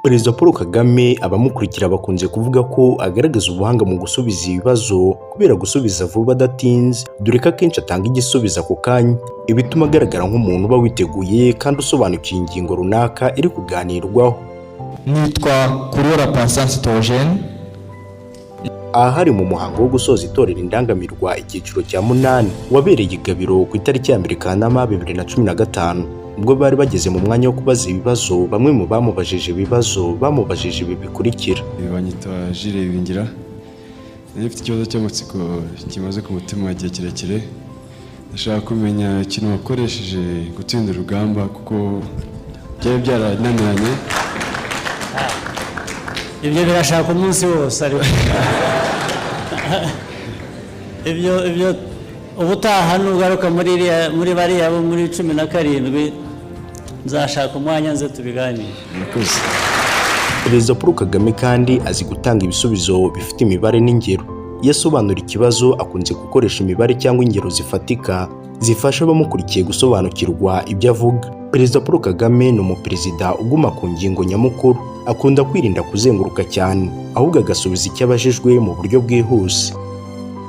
Perezida Paul Kagame abamukurikira bakunze kuvuga ko agaragaza ubuhanga mu gusubiza ibibazo kubera gusubiza vuba adatinze, dore ko akenshi atanga igisubizo ako kanya. Ibituma agaragara nk'umuntu uba witeguye kandi usobanukiye ingingo runaka iri kuganirwaho. Nitwa Kurora Patience Theogene. Aha hari mu muhango wo gusoza itorero Indangamirwa icyiciro cya 8 wabereye i Gabiro ku itariki ya 2 Kanama 2015. Ubwo bari bageze mu mwanya wo kubaza ibibazo, bamwe mu bamubajije ibibazo bamubajije ibi bikurikira. Banyita Jules Bingira. Nifite ikibazo cy'amatsiko kimaze ku mutima igihe kirekire. Ndashaka kumenya ikintu wakoresheje gutsinda urugamba kuko byari byarananiranye. Ibyo birashaka umunsi wose ariko ibyo ubutaha nugaruka muri bariya bo muri 17 nzashaka umwanya nze tubiganire. Perezida Paul Kagame kandi azi gutanga ibisubizo bifite imibare n'ingero. Yasobanura ikibazo akunze gukoresha imibare cyangwa ingero zifatika zifasha abamukurikiye gusobanukirwa ibyo avuga. Perezida Paul Kagame ni umuperezida uguma ku ngingo nyamukuru, akunda kwirinda kuzenguruka cyane, ahubwo agasubiza icyo abajijwe mu buryo bwihuse.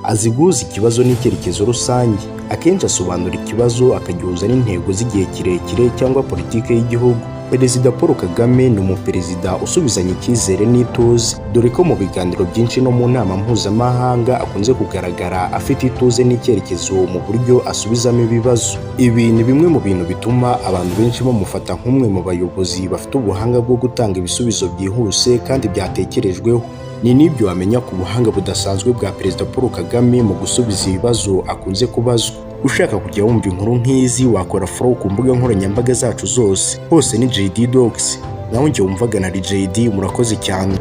Azi guhuza ikibazo n'icyerekezo rusange, akenshi asobanura ikibazo akagihuza n'intego z'igihe kirekire cyangwa politike y'igihugu. Perezida Paul Kagame ni umuperezida usubizanya icyizere n'ituze, dore ko mu biganiro byinshi no mu nama mpuzamahanga akunze kugaragara afite ituze n'icyerekezo mu buryo asubizamo ibibazo. Ibi ni bimwe mu bintu bituma abantu benshi bamufata nk'umwe mu bayobozi bafite ubuhanga bwo gutanga ibisubizo byihuse kandi byatekerejweho. Ni n'ibyo wamenya ku buhanga budasanzwe bwa Perezida Paul Kagame mu gusubiza ibibazo akunze kubazwa. Ushaka kujya wumva inkuru nk'izi wakora follow ku mbuga nkoranyambaga zacu zose, hose ni JD Docs. Naho njye wumvaga na JD, murakoze cyane.